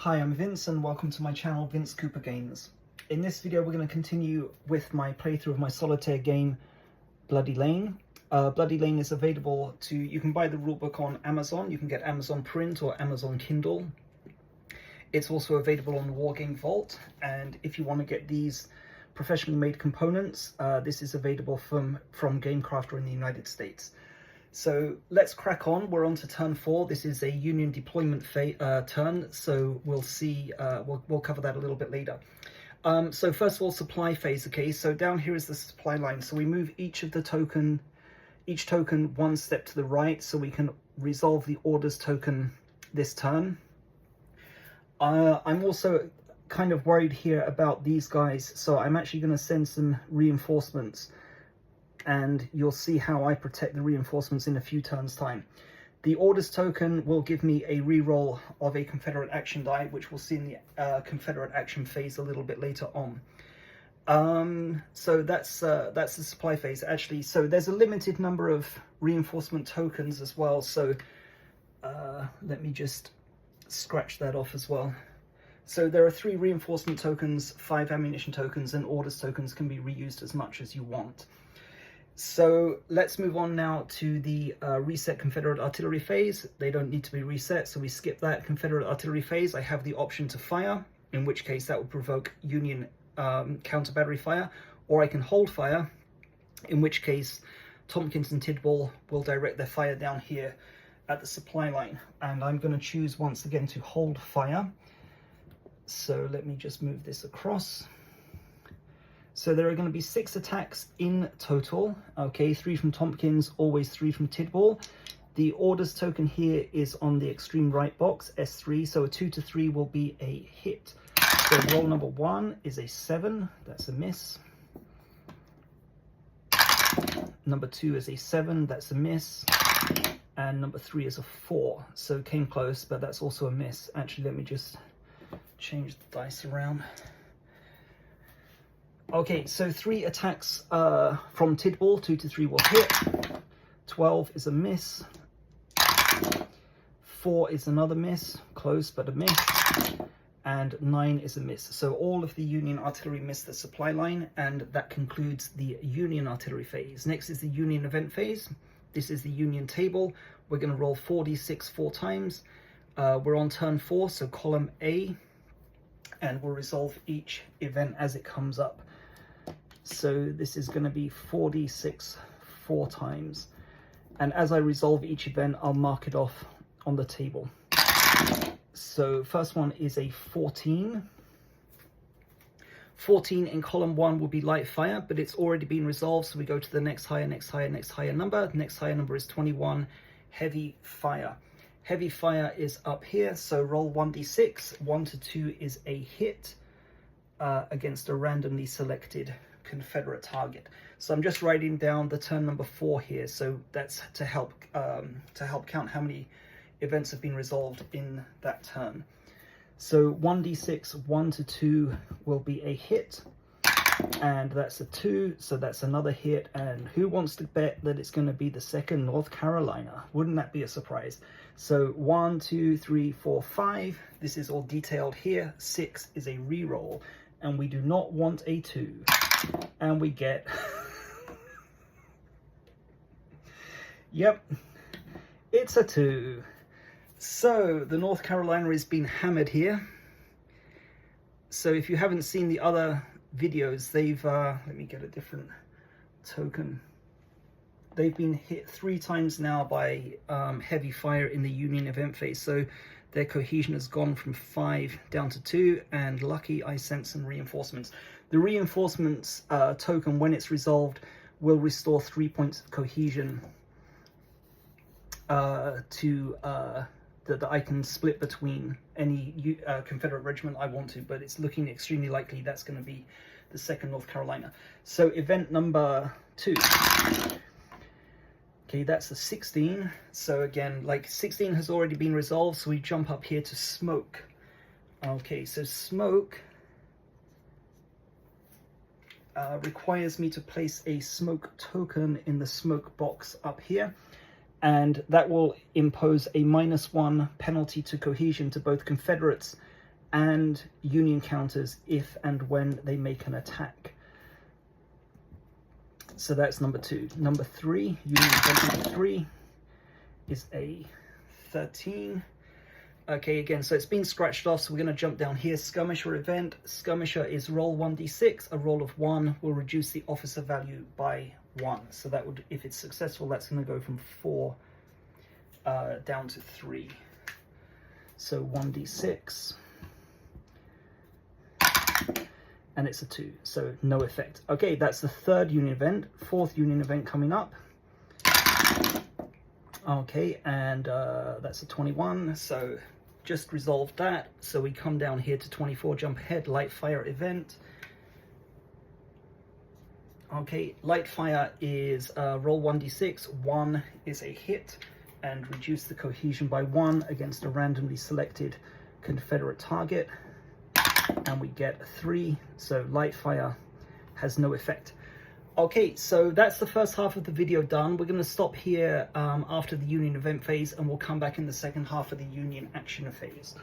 Hi, I'm Vince and welcome to my channel, Vince Cooper Games. In this video, we're going to continue with my playthrough of my solitaire game, Bloody Lane. Bloody Lane is available you can buy the rulebook on Amazon. You can get Amazon Print or Amazon Kindle. It's also available on Wargame Vault, and if you want to get these professionally made components, this is available from GameCrafter in the United States. So let's crack on. We're on to turn 4. This is a Union deployment turn, so we'll see. We'll cover that a little bit later. So first of all, supply phase. Okay, so down here is the supply line. So we move each token one step to the right, so we can resolve the orders token this turn. I'm also kind of worried here about these guys, so I'm actually going to send some reinforcements, and you'll see how I protect the reinforcements in a few turns time. The orders token will give me a reroll of a Confederate action die, which we'll see in the Confederate action phase a little bit later on. So that's the supply phase actually. So there's a limited number of reinforcement tokens as well, so let me just scratch that off as well. So there are 3 reinforcement tokens, 5 ammunition tokens, and orders tokens can be reused as much as you want. So let's move on now to the reset Confederate artillery phase. They don't need to be reset, so we skip that Confederate artillery phase. I have the option to fire, in which case that would provoke Union counter battery fire, or I can hold fire, in which case Tompkins and Tidwell will direct their fire down here at the supply line. And I'm going to choose once again to hold fire. So let me just move this across. So there are going to be 6 attacks in total. Okay, 3 from Tompkins, always 3 from Tidwell. The orders token here is on the extreme right box, S3, so a 2 to 3 will be a hit. So roll number 1 is a 7, that's a miss. Number 2 is a 7, that's a miss. And number 3 is a 4, so came close, but that's also a miss. Actually, let me just change the dice around. Okay, so 3 attacks from Tidwell, 2 to 3 will hit. 12 is a miss. 4 is another miss, close but a miss. And 9 is a miss. So all of the Union artillery missed the supply line, and that concludes the Union artillery phase. Next is the Union event phase. This is the Union table. We're going to roll 4d6 4 times. We're on turn 4, so column A, and we'll resolve each event as it comes up. So this is going to be 4d6 4 times, and as I resolve each event, I'll mark it off on the table. So first one is a 14. 14 in column 1 will be light fire, but it's already been resolved, so we go to the next higher number. The next higher number is 21, heavy fire. Heavy fire is up here, so roll 1d6. 1 to 2 is a hit against a randomly selected Confederate target. So I'm just writing down the turn number 4 here, so that's to help count how many events have been resolved in that turn. So 1d6, 1 to 2 will be a hit, and that's a 2, so that's another hit. And who wants to bet that it's going to be the 2nd North Carolina? Wouldn't that be a surprise? So 1, 2, 3, 4, 5. This is all detailed here. 6 is a reroll, and we do not want a 2. And we get... Yep, it's a 2. So the North Carolina is being hammered here. So if you haven't seen the other videos, they've let me get a different token. They've been hit 3 times now by heavy fire in the Union event phase, so their cohesion has gone from 5 down to 2, and lucky I sent some reinforcements. The reinforcements token, when it's resolved, will restore 3 points of cohesion that I can split between any Confederate regiment I want to, but it's looking extremely likely that's going to be the 2nd North Carolina. So event number 2. Okay, that's a 16. So again, like 16 has already been resolved, so we jump up here to smoke. Okay, so smoke requires me to place a smoke token in the smoke box up here. and that will impose a -1 penalty to cohesion to both Confederates and Union counters if and when they make an attack. So that's number 2. Number 3, Union event number 3 is a 13. Okay, again, so it's been scratched off, so we're going to jump down here. Skirmisher event. Skirmisher is roll 1d6. A roll of 1 will reduce the officer value by 1. So that would, if it's successful, that's going to go from 4 down to 3. So 1d6. And it's a 2, so no effect. Okay, that's the 3rd Union event. 4th Union event coming up. Okay, and that's a 21, so just resolved that. So we come down here to 24, jump ahead, light fire event. Okay, light fire is roll 1d6, 1 is a hit, and reduce the cohesion by 1 against a randomly selected Confederate target. And we get a 3, so light fire has no effect. Okay, so that's the first half of the video done. We're going to stop here after the Union event phase, and we'll come back in the second half of the Union action phase.